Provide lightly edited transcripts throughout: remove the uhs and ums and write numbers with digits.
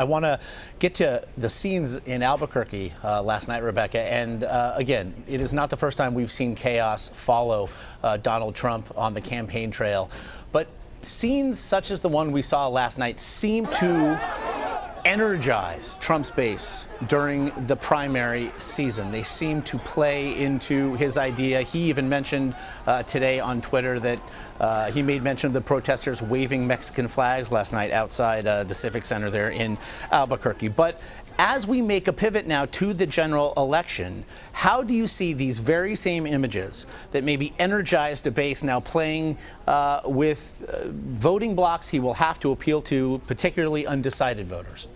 I want to get to the scenes in Albuquerque last night, Rebecca. And again, it is not the first time we've seen chaos follow Donald Trump on the campaign trail. But scenes such as the one we saw last night seem to energize Trump's base during the primary season. They seem to play into his idea. He even mentioned today on Twitter that he made mention of the protesters waving Mexican flags last night outside the Civic Center there in Albuquerque. But as we make a pivot now to the general election, how do you see these very same images that maybe energized a base now playing with voting blocks he will have to appeal to, particularly undecided voters?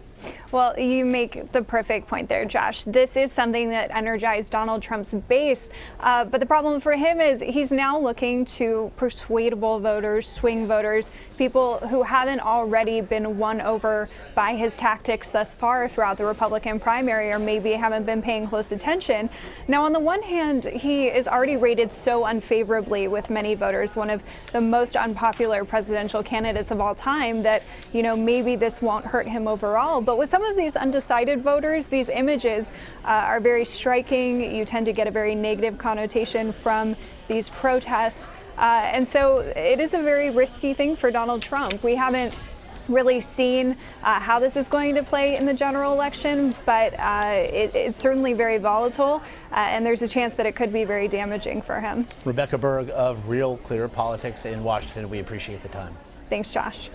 Well, you make the perfect point there, Josh. This is something that energized Donald Trump's base. But the problem for him is he's now looking to persuadable voters, swing voters, people who haven't already been won over by his tactics thus far throughout the Republican primary, or maybe haven't been paying close attention. Now, on the one hand, he is already rated so unfavorably with many voters, one of the most unpopular presidential candidates of all time, that, maybe this won't hurt him overall. But with some of these undecided voters, these images are very striking. You tend to get a very negative connotation from these protests. And so it is a very risky thing for Donald Trump. We haven't really seen how this is going to play in the general election, but it's certainly very volatile, and there's a chance that it could be very damaging for him. Rebecca Berg of Clear Politics in Washington, we appreciate the time. Thanks, Josh.